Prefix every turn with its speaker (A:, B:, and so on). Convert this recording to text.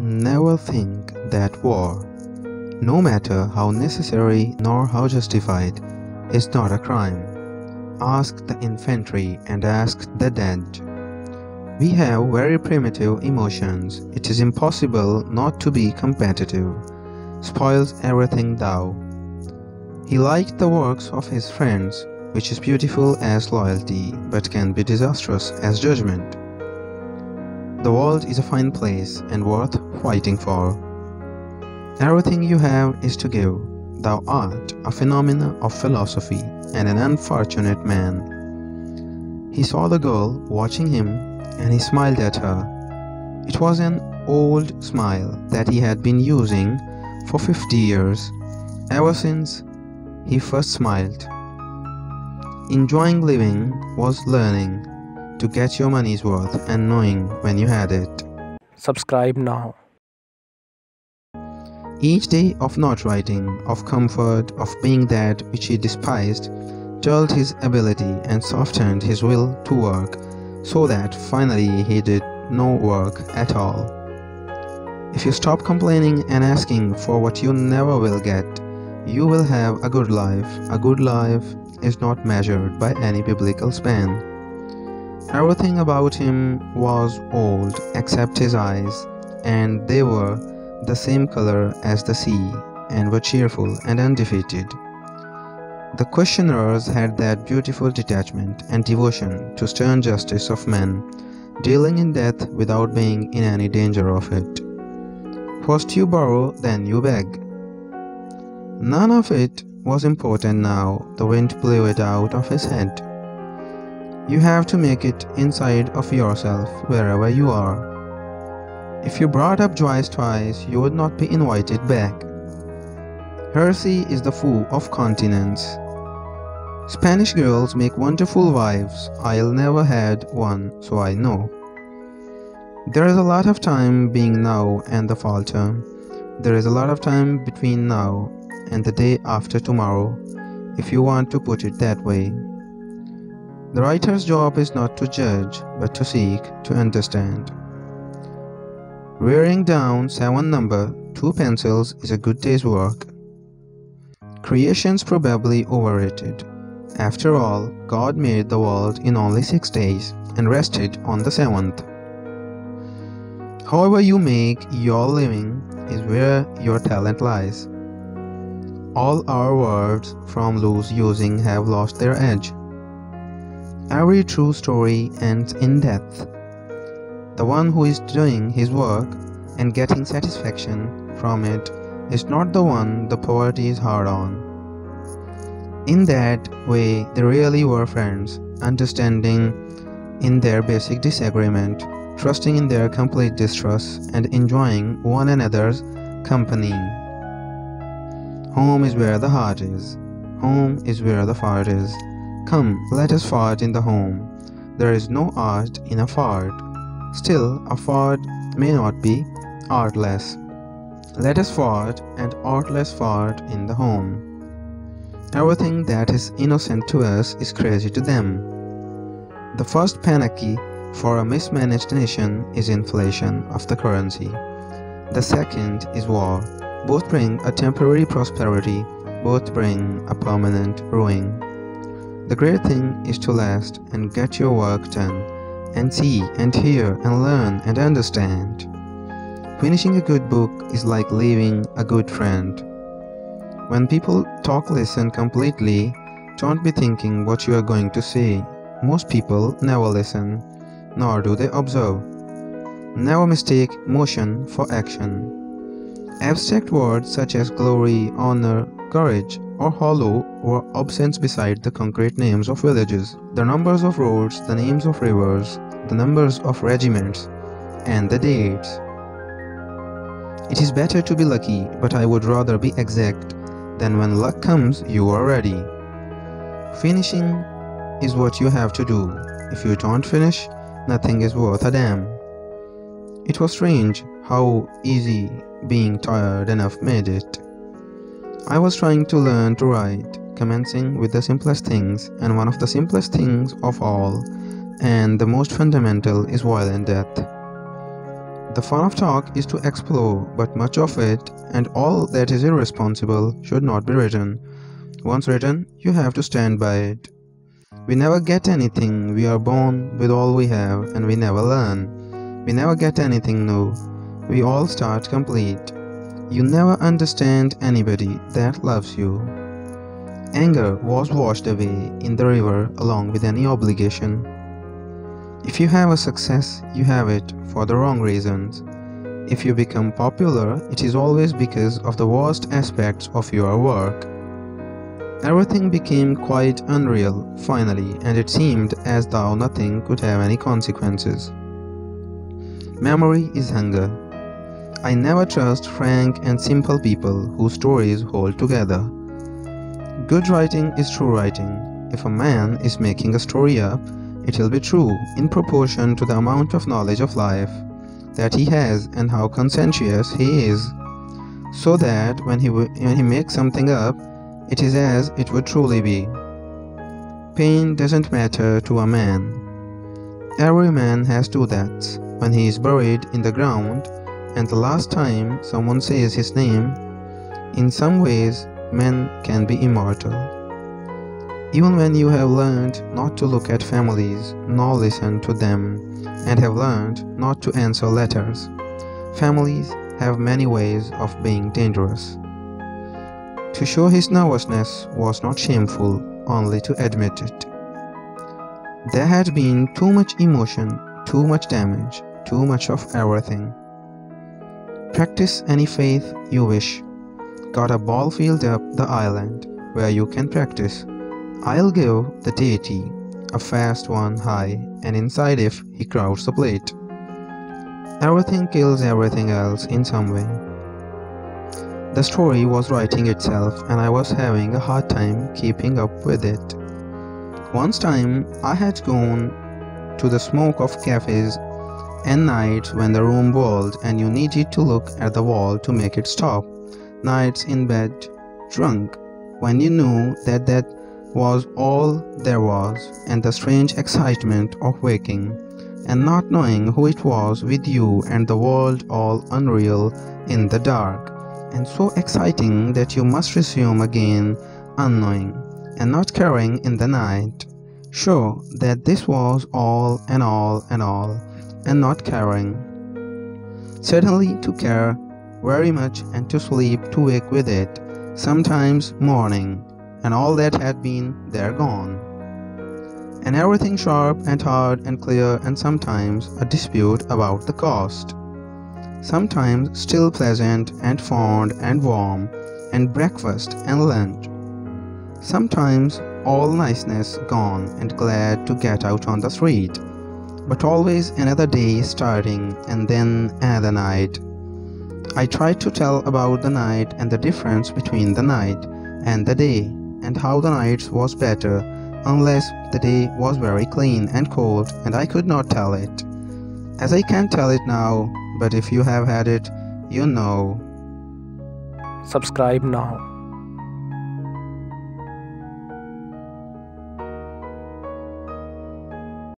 A: Never think that war, no matter how necessary nor how justified, is not a crime. Ask the infantry and ask the dead. We have very primitive emotions. It is impossible not to be competitive. Spoils everything thou. He liked the works of his friends, which is beautiful as loyalty, but can be disastrous as judgment. The world is a fine place and worth fighting for. Everything you have is to give. Thou art a phenomenon of philosophy and an unfortunate man. He saw the girl watching him and he smiled at her. It was an old smile that he had been using for 50 years, ever since he first smiled. Enjoying living was learning to get your money's worth and knowing when you had it.
B: Subscribe now.
A: Each day of not writing, of comfort, of being that which he despised, dulled his ability and softened his will to work, so that finally he did no work at all. If you stop complaining and asking for what you never will get, you will have a good life. A good life is not measured by any biblical span. Everything about him was old except his eyes, and they were the same color as the sea, and were cheerful and undefeated. The questioners had that beautiful detachment and devotion to stern justice of men, dealing in death without being in any danger of it. First you borrow, then you beg. None of it was important now. The wind blew it out of his head. You have to make it inside of yourself wherever you are. If you brought up Joyce twice, you would not be invited back. Heresy is the foe of continence. Spanish girls make wonderful wives. I'll never had one, so I know. There is a lot of time being now and the falter. There is a lot of time between now and the day after tomorrow, if you want to put it that way. The writer's job is not to judge, but to seek to understand. Wearing down 7 number 2 pencils is a good day's work. Creation's probably overrated. After all, God made the world in only 6 days and rested on the 7th. However you make your living is where your talent lies. All our words from loose using have lost their edge. Every true story ends in death. The one who is doing his work and getting satisfaction from it is not the one the poverty is hard on. In that way, they really were friends, understanding in their basic disagreement, trusting in their complete distrust, and enjoying one another's company. Home is where the heart is. Home is where the fart is. Come, let us fart in the home. There is no art in a fart. Still, a fart may not be artless. Let us fart and artless fart in the home. Everything that is innocent to us is crazy to them. The first panacea for a mismanaged nation is inflation of the currency. The second is war. Both bring a temporary prosperity, both bring a permanent ruin. The great thing is to last and get your work done, and see and hear and learn and understand. Finishing a good book is like leaving a good friend. When people talk, listen completely. Don't be thinking what you are going to say. Most people never listen, nor do they observe. Never mistake motion for action. Abstract words such as glory, honor, courage, or hollow were absent beside the concrete names of villages, the numbers of roads, the names of rivers, the numbers of regiments, and the dates. It is better to be lucky, but I would rather be exact. Then when luck comes, you are ready. Finishing is what you have to do. If you don't finish, nothing is worth a damn. It was strange how easy being tired enough made it. I was trying to learn to write, commencing with the simplest things, and one of the simplest things of all, and the most fundamental, is violent death. The fun of talk is to explore, but much of it, and all that is irresponsible, should not be written. Once written, you have to stand by it. We never get anything, we are born with all we have, and we never learn. We never get anything new, we all start complete. You never understand anybody that loves you. Anger was washed away in the river along with any obligation. If you have a success, you have it for the wrong reasons. If you become popular, it is always because of the worst aspects of your work. Everything became quite unreal, finally, and it seemed as though nothing could have any consequences. Memory is hunger. I never trust frank and simple people whose stories hold together. Good writing is true writing. If a man is making a story up, it will be true in proportion to the amount of knowledge of life that he has and how conscientious he is, so that when he makes something up, it is as it would truly be. Pain doesn't matter to a man. Every man has two deaths, when he is buried in the ground and the last time someone says his name. In some ways, men can be immortal. Even when you have learned not to look at families nor listen to them, and have learned not to answer letters, families have many ways of being dangerous. To show his nervousness was not shameful, only to admit it. There had been too much emotion, too much damage, too much of everything. Practice any faith you wish. Got a ball field up the island where you can practice. I'll give the deity a fast one high, and inside if he crowds the plate. Everything kills everything else in some way. The story was writing itself, and I was having a hard time keeping up with it. Once time I had gone to the smoke of cafes and nights when the room whirled and you needed to look at the wall to make it stop. Nights in bed, drunk, when you knew that that was all there was, and the strange excitement of waking and not knowing who it was with you and the world all unreal in the dark, and so exciting that you must resume again unknowing and not caring in the night, sure that this was all and all and all, and not caring. Suddenly to care very much and to sleep to wake with it, sometimes morning, and all that had been there gone. And everything sharp and hard and clear, and sometimes a dispute about the cost. Sometimes still pleasant and fond and warm, and breakfast and lunch. Sometimes all niceness gone and glad to get out on the street, but always another day starting and then another night. I tried to tell about the night and the difference between the night and the day, and how the night was better unless the day was very clean and cold, and I could not tell it, as I can't tell it now, but if you have had it, you know.
B: Subscribe now.